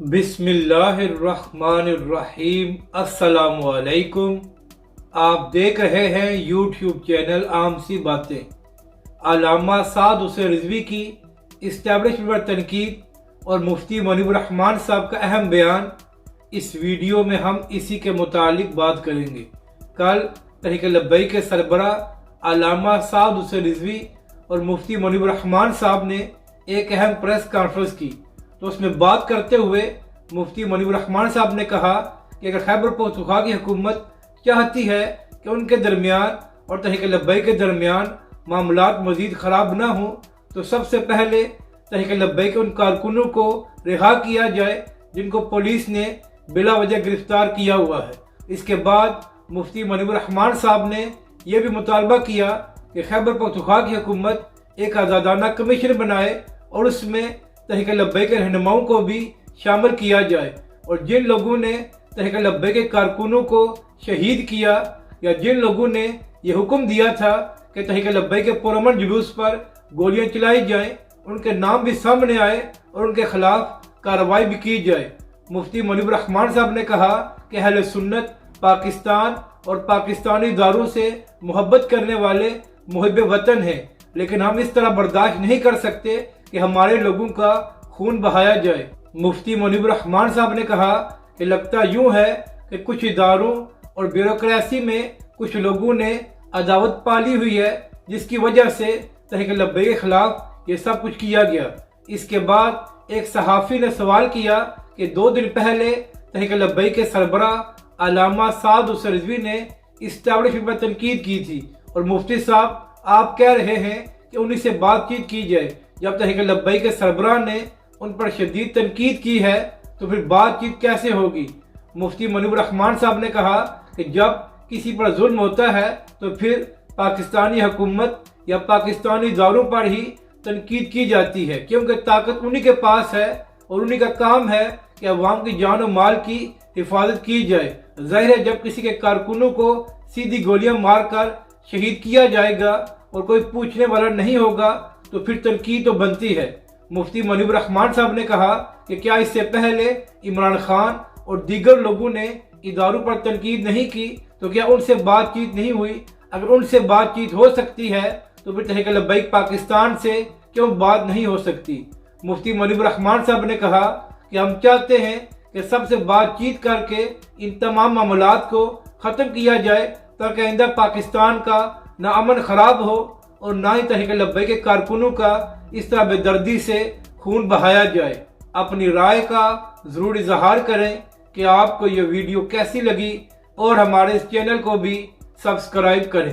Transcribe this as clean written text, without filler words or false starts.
بسم اللہ الرحمن الرحیم۔ السلام علیکم۔ آپ دیکھ رہے ہیں یوٹیوب چینل عام سی باتیں۔ علامہ سعد حسین رضوی کی اسٹیبلشمنٹ پر تنقید اور مفتی منیب الرحمان صاحب کا اہم بیان، اس ویڈیو میں ہم اسی کے متعلق بات کریں گے۔ کل تحریک لبیک کے سربراہ علامہ سعد حسین رضوی اور مفتی منیب الرحمان صاحب نے ایک اہم پریس کانفرنس کی، تو اس میں بات کرتے ہوئے مفتی منیب الرحمان صاحب نے کہا کہ اگر خیبر پختونخوا کی حکومت چاہتی ہے کہ ان کے درمیان اور تحریک لبیک کے درمیان معاملات مزید خراب نہ ہوں، تو سب سے پہلے تحریک لبیک کے ان کارکنوں کو رہا کیا جائے جن کو پولیس نے بلا وجہ گرفتار کیا ہوا ہے۔ اس کے بعد مفتی منیب الرحمان صاحب نے یہ بھی مطالبہ کیا کہ خیبر پختونخوا کی حکومت ایک آزادانہ کمیشن بنائے اور اس میں تحریک لبیک کے رہنماؤں کو بھی شامل کیا جائے، اور جن لوگوں نے تحریک لبیک کے کارکنوں کو شہید کیا یا جن لوگوں نے یہ حکم دیا تھا کہ تحریک لبیک کے پرامن جلوس پر گولیاں چلائی جائیں، ان کے نام بھی سامنے آئے اور ان کے خلاف کارروائی بھی کی جائے۔ مفتی منیب الرحمان صاحب نے کہا کہ اہل سنت پاکستان اور پاکستانی اداروں سے محبت کرنے والے محب وطن ہیں، لیکن ہم اس طرح برداشت نہیں کر سکتے کہ ہمارے لوگوں کا خون بہایا جائے۔ مفتی منیب الرحمان صاحب نے کہا کہ لگتا یوں ہے کہ کچھ اداروں اور بیوروکریسی میں کچھ لوگوں نے عداوت پالی ہوئی ہے، جس کی وجہ سے تحریک لبیک کے خلاف یہ سب کچھ کیا گیا۔ اس کے بعد ایک صحافی نے سوال کیا کہ 2 دن پہلے تحریک لبیک کے سربراہ علامہ سعد حسین رضوی نے اسٹیبلشمنٹ پر تنقید کی تھی، اور مفتی صاحب آپ کہہ رہے ہیں کہ انہی سے بات چیت کی جائے۔ جب تحریک لبیک کے سربراہ نے ان پر شدید تنقید کی ہے تو پھر بات چیت کیسے ہوگی؟ مفتی منیب الرحمان صاحب نے کہا کہ جب کسی پر ظلم ہوتا ہے تو پھر پاکستانی حکومت یا پاکستانی اداروں پر ہی تنقید کی جاتی ہے، کیونکہ طاقت انہی کے پاس ہے اور انہی کا کام ہے کہ عوام کی جان و مال کی حفاظت کی جائے۔ ظاہر ہے جب کسی کے کارکنوں کو سیدھی گولیاں مار کر شہید کیا جائے گا اور کوئی پوچھنے والا نہیں ہوگا تو پھر تنقید تو بنتی ہے۔ مفتی منیب الرحمان صاحب نے کہا کہ کیا اس سے پہلے عمران خان اور دیگر لوگوں نے اداروں پر تنقید نہیں کی تو کیا ان سے بات چیت نہیں ہوئی؟ اگر ان سے بات چیت ہو سکتی ہے تو پھر تحریک لبیک پاکستان سے کیوں بات نہیں ہو سکتی؟ مفتی منیب الرحمان صاحب نے کہا کہ ہم چاہتے ہیں کہ سب سے بات چیت کر کے ان تمام معاملات کو ختم کیا جائے تاکہ آئندہ پاکستان کا نہ امن خراب ہو اور نہ ہی تحریک لبیک کے کارکنوں کا اس طرح بے دردی سے خون بہایا جائے۔ اپنی رائے کا ضرور اظہار کریں کہ آپ کو یہ ویڈیو کیسی لگی، اور ہمارے اس چینل کو بھی سبسکرائب کریں۔